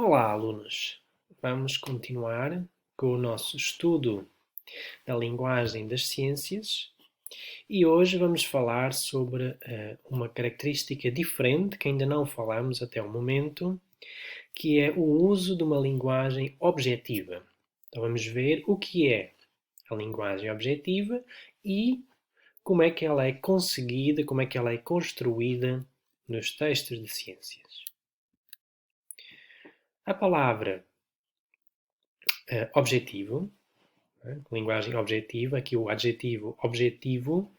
Olá, alunos! Vamos continuar com o nosso estudo da linguagem das ciências e hoje vamos falar sobre uma característica diferente que ainda não falamos até o momento, que é o uso de uma linguagem objetiva. Então vamos ver o que é a linguagem objetiva e como é que ela é conseguida, como é que ela é construída nos textos de ciências. A palavra objetivo, linguagem objetiva, aqui o adjetivo objetivo,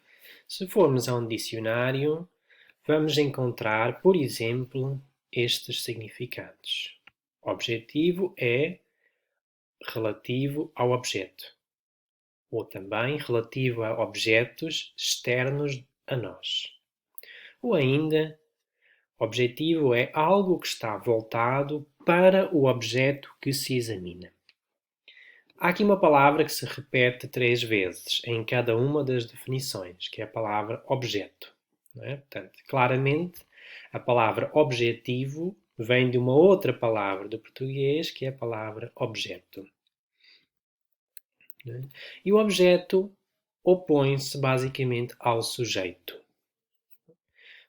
se formos a um dicionário, vamos encontrar, por exemplo, estes significados. Objetivo é relativo ao objeto, ou também relativo a objetos externos a nós. Ou ainda, objetivo é algo que está voltado para o objeto que se examina. Há aqui uma palavra que se repete 3 vezes em cada uma das definições, que é a palavra objeto. Não é? Portanto, claramente, a palavra objetivo vem de uma outra palavra do português, que é a palavra objeto. Não é? E o objeto opõe-se basicamente ao sujeito.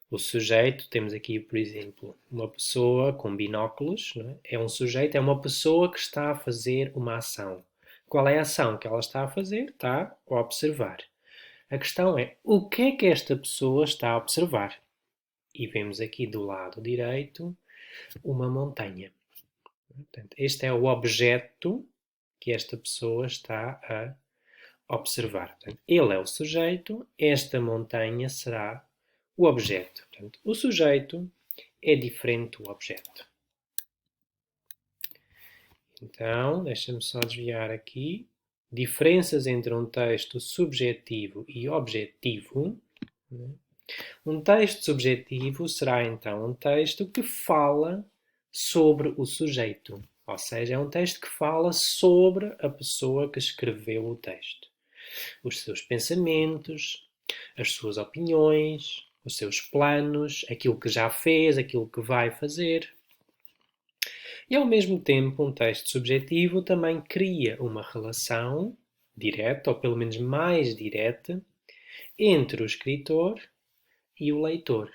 O sujeito, temos aqui, por exemplo, uma pessoa com binóculos, não é? É um sujeito, é uma pessoa que está a fazer uma ação. Qual é a ação que ela está a fazer? Está a observar. A questão é, o que é que esta pessoa está a observar? E vemos aqui do lado direito uma montanha. Portanto, este é o objeto que esta pessoa está a observar. Portanto, ele é o sujeito, esta montanha será o objeto. Portanto, o sujeito é diferente do objeto. Então, deixa-me só desviar aqui. Diferenças entre um texto subjetivo e objetivo. Um texto subjetivo será então um texto que fala sobre o sujeito. Ou seja, é um texto que fala sobre a pessoa que escreveu o texto. Os seus pensamentos, as suas opiniões, os seus planos, aquilo que já fez, aquilo que vai fazer. E ao mesmo tempo, um texto subjetivo também cria uma relação direta, ou pelo menos mais direta, entre o escritor e o leitor.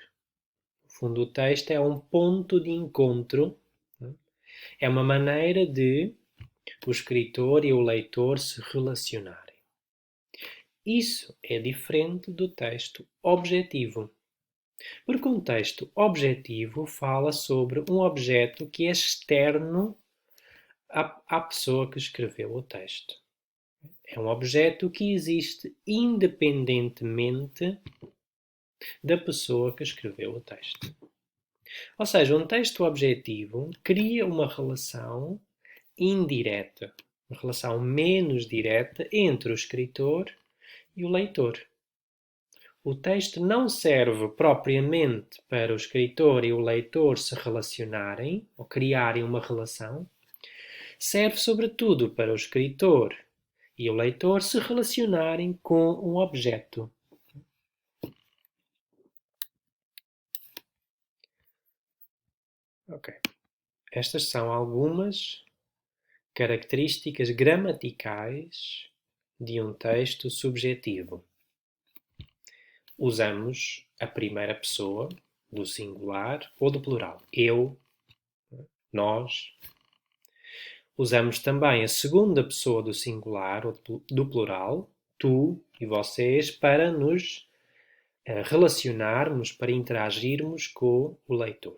No fundo, o texto é um ponto de encontro, é uma maneira de o escritor e o leitor se relacionarem. Isso é diferente do texto objetivo. Porque um texto objetivo fala sobre um objeto que é externo à pessoa que escreveu o texto. É um objeto que existe independentemente da pessoa que escreveu o texto. Ou seja, um texto objetivo cria uma relação indireta, uma relação menos direta entre o escritor e o leitor. O texto não serve propriamente para o escritor e o leitor se relacionarem ou criarem uma relação. Serve sobretudo para o escritor e o leitor se relacionarem com um objeto. Ok. Estas são algumas características gramaticais de um texto subjetivo. Usamos a primeira pessoa do singular ou do plural. Eu, nós. Usamos também a segunda pessoa do singular ou do plural, tu e vocês, para nos relacionarmos, para interagirmos com o leitor.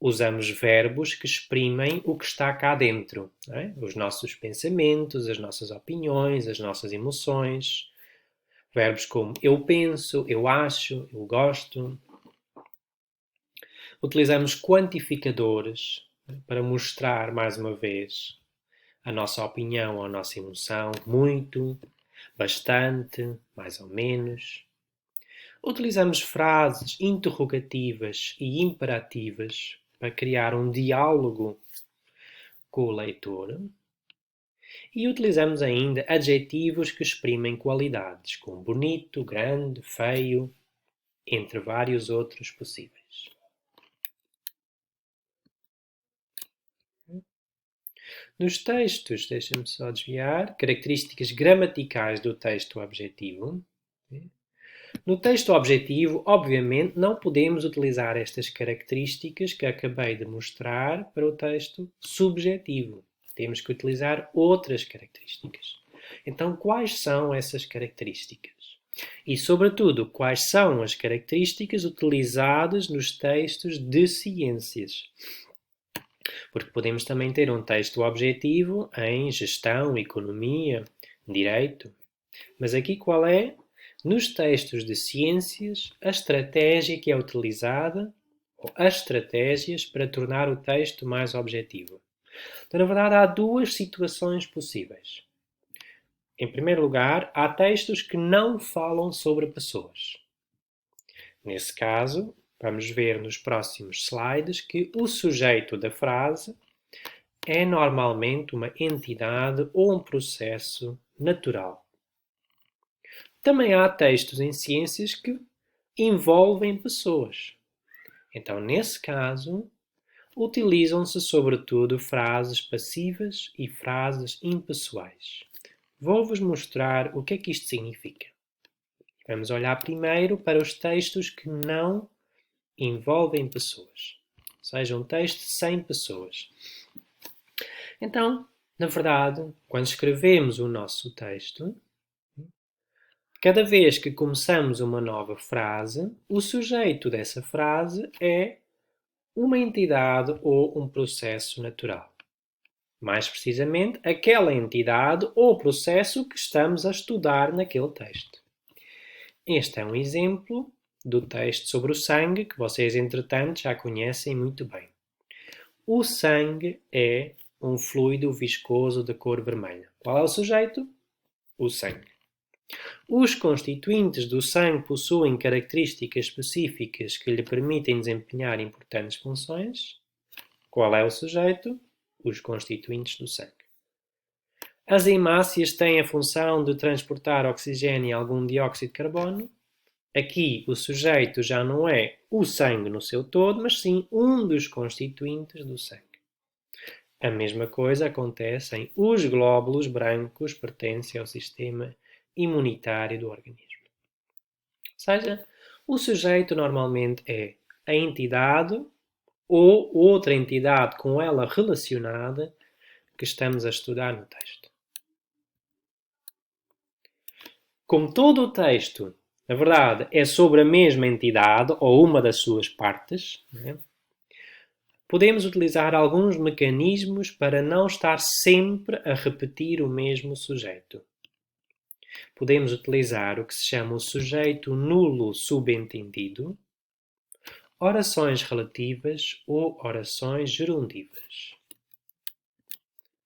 Usamos verbos que exprimem o que está cá dentro, é? Os nossos pensamentos, as nossas opiniões, as nossas emoções. Verbos como eu penso, eu acho, eu gosto. Utilizamos quantificadores para mostrar, mais uma vez, a nossa opinião ou a nossa emoção. Muito, bastante, mais ou menos. Utilizamos frases interrogativas e imperativas para criar um diálogo com o leitor. E utilizamos ainda adjetivos que exprimem qualidades, como bonito, grande, feio, entre vários outros possíveis. Nos textos, deixa-me só desviar, características gramaticais do texto objetivo. No texto objetivo, obviamente, não podemos utilizar estas características que acabei de mostrar para o texto subjetivo. Temos que utilizar outras características. Então, quais são essas características? E, sobretudo, quais são as características utilizadas nos textos de ciências? Porque podemos também ter um texto objetivo em gestão, economia, direito. Mas aqui qual é? Nos textos de ciências, a estratégia que é utilizada, ou as estratégias para tornar o texto mais objetivo. Então, na verdade, há duas situações possíveis. Em primeiro lugar, há textos que não falam sobre pessoas. Nesse caso, vamos ver nos próximos slides que o sujeito da frase é normalmente uma entidade ou um processo natural. Também há textos em ciências que envolvem pessoas. Então, nesse caso, utilizam-se sobretudo frases passivas e frases impessoais. Vou-vos mostrar o que é que isto significa. Vamos olhar primeiro para os textos que não envolvem pessoas. Ou seja, um texto sem pessoas. Então, na verdade, quando escrevemos o nosso texto, cada vez que começamos uma nova frase, o sujeito dessa frase é uma entidade ou um processo natural. Mais precisamente, aquela entidade ou processo que estamos a estudar naquele texto. Este é um exemplo do texto sobre o sangue que vocês, entretanto, já conhecem muito bem. O sangue é um fluido viscoso de cor vermelha. Qual é o sujeito? O sangue. Os constituintes do sangue possuem características específicas que lhe permitem desempenhar importantes funções. Qual é o sujeito? Os constituintes do sangue. As hemácias têm a função de transportar oxigênio e algum dióxido de carbono. Aqui o sujeito já não é o sangue no seu todo, mas sim um dos constituintes do sangue. A mesma coisa acontece em os glóbulos brancos pertencem ao sistema imunitário do organismo. Ou seja, o sujeito normalmente é a entidade ou outra entidade com ela relacionada que estamos a estudar no texto. Como todo o texto, na verdade, é sobre a mesma entidade ou uma das suas partes, podemos utilizar alguns mecanismos para não estar sempre a repetir o mesmo sujeito. Podemos utilizar o que se chama o sujeito nulo subentendido, orações relativas ou orações gerundivas.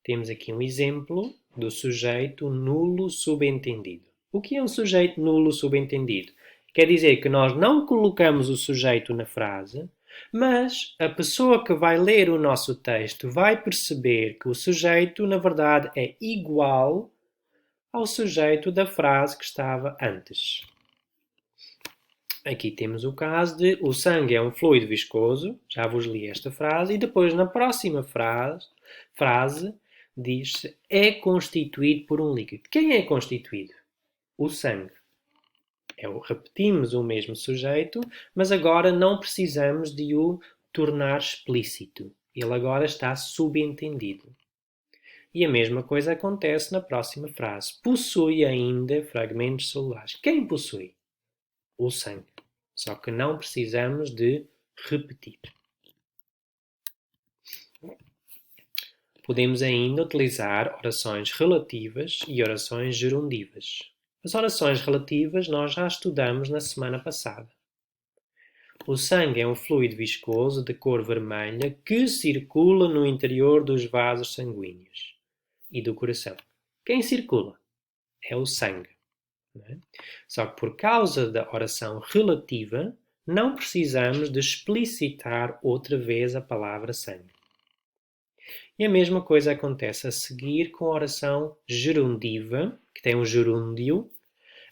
Temos aqui um exemplo do sujeito nulo subentendido. O que é um sujeito nulo subentendido? Quer dizer que nós não colocamos o sujeito na frase, mas a pessoa que vai ler o nosso texto vai perceber que o sujeito, na verdade, é igual ao sujeito da frase que estava antes. Aqui temos o caso de o sangue é um fluido viscoso, já vos li esta frase, e depois na próxima frase diz-se é constituído por um líquido. Quem é constituído? O sangue. Repetimos o mesmo sujeito, mas agora não precisamos de o tornar explícito. Ele agora está subentendido. E a mesma coisa acontece na próxima frase. Possui ainda fragmentos celulares. Quem possui? O sangue. Só que não precisamos de repetir. Podemos ainda utilizar orações relativas e orações gerundivas. As orações relativas nós já estudamos na semana passada. O sangue é um fluido viscoso de cor vermelha que circula no interior dos vasos sanguíneos e do coração. Quem circula? É o sangue. Não é? Só que por causa da oração relativa, não precisamos de explicitar outra vez a palavra sangue. E a mesma coisa acontece a seguir com a oração gerundiva, que tem um gerúndio,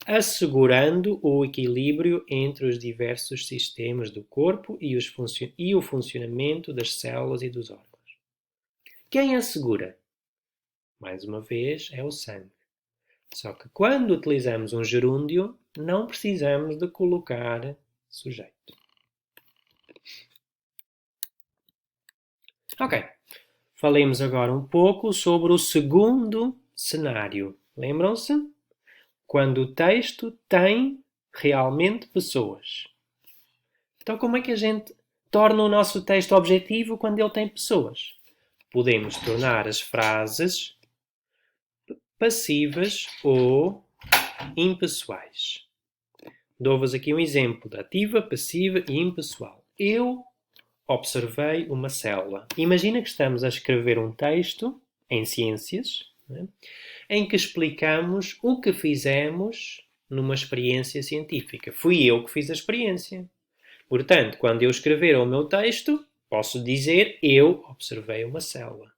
assegurando o equilíbrio entre os diversos sistemas do corpo e o funcionamento das células e dos órgãos. Quem assegura? Mais uma vez, é o sangue. Só que quando utilizamos um gerúndio, não precisamos de colocar sujeito. Ok. Falemos agora um pouco sobre o segundo cenário. Lembram-se? Quando o texto tem realmente pessoas. Então, como é que a gente torna o nosso texto objetivo quando ele tem pessoas? Podemos tornar as frases passivas ou impessoais. Dou-vos aqui um exemplo de ativa, passiva e impessoal. Eu observei uma célula. Imagina que estamos a escrever um texto em ciências, né, em que explicamos o que fizemos numa experiência científica. Fui eu que fiz a experiência. Portanto, quando eu escrever o meu texto, posso dizer eu observei uma célula.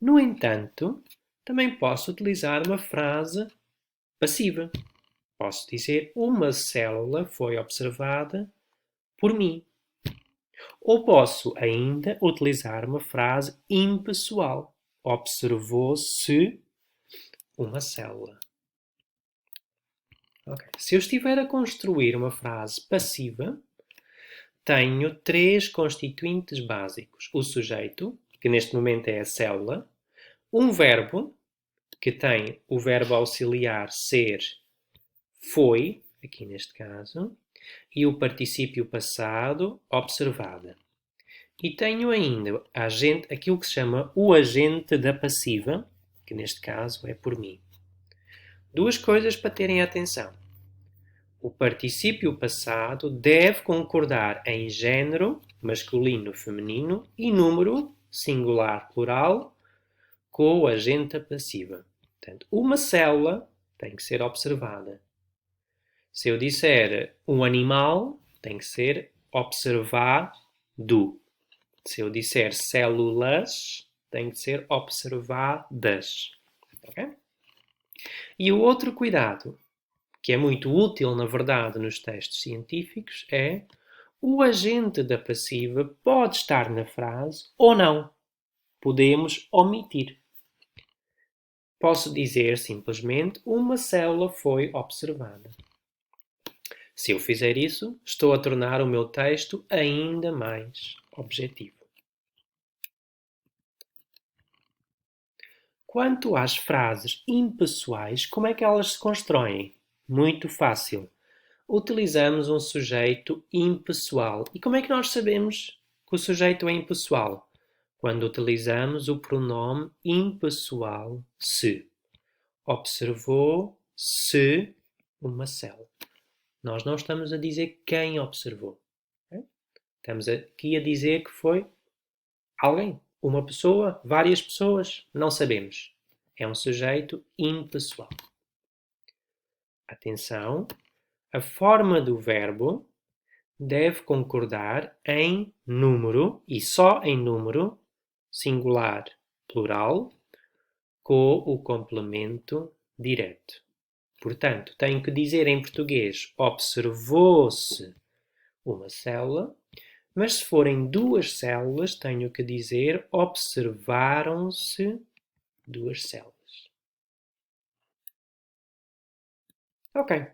No entanto, também posso utilizar uma frase passiva. Posso dizer uma célula foi observada por mim. Ou posso ainda utilizar uma frase impessoal. Observou-se uma célula. Okay. Se eu estiver a construir uma frase passiva, tenho três constituintes básicos. O sujeito, que neste momento é a célula, um verbo, que tem o verbo auxiliar ser, foi, aqui neste caso, e o particípio passado, observada. E tenho ainda aquilo que se chama o agente da passiva, que neste caso é por mim. Duas coisas para terem atenção. O particípio passado deve concordar em género, masculino, feminino, e número, singular, plural, com o agente passiva. Portanto, uma célula tem que ser observada. Se eu disser um animal, tem que ser observado. Se eu disser células, tem que ser observadas. Okay? E o outro cuidado, que é muito útil, na verdade, nos textos científicos, é o agente da passiva pode estar na frase ou não. Podemos omitir. Posso dizer simplesmente uma célula foi observada. Se eu fizer isso, estou a tornar o meu texto ainda mais objetivo. Quanto às frases impessoais, como é que elas se constroem? Muito fácil. Utilizamos um sujeito impessoal. E como é que nós sabemos que o sujeito é impessoal? Quando utilizamos o pronome impessoal se. Observou-se uma célula. Nós não estamos a dizer quem observou. Estamos aqui a dizer que foi alguém, uma pessoa, várias pessoas, não sabemos. É um sujeito impessoal. Atenção, a forma do verbo deve concordar em número, e só em número, singular, plural, com o complemento direto. Portanto, tenho que dizer em português observou-se uma célula, mas se forem duas células, tenho que dizer observaram-se duas células. Ok.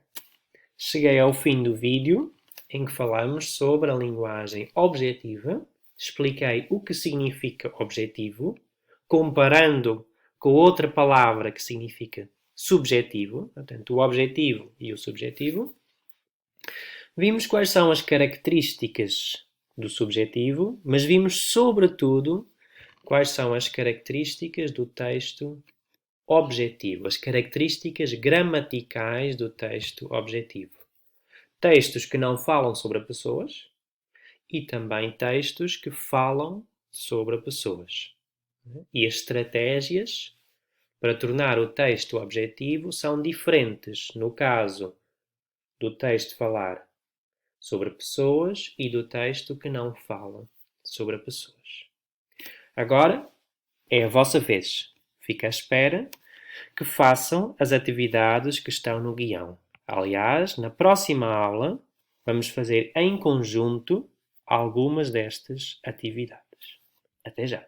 Cheguei ao fim do vídeo em que falamos sobre a linguagem objetiva, expliquei o que significa objetivo, comparando com outra palavra que significa subjetivo, portanto, o objetivo e o subjetivo. Vimos quais são as características do subjetivo, mas vimos, sobretudo, quais são as características do texto objetivo, as características gramaticais do texto objetivo. Textos que não falam sobre pessoas e também textos que falam sobre pessoas. E as estratégias para tornar o texto objetivo são diferentes no caso do texto falar sobre pessoas e do texto que não fala sobre pessoas. Agora é a vossa vez. Fica à espera que façam as atividades que estão no guião. Aliás, na próxima aula vamos fazer em conjunto algumas destas atividades. Até já!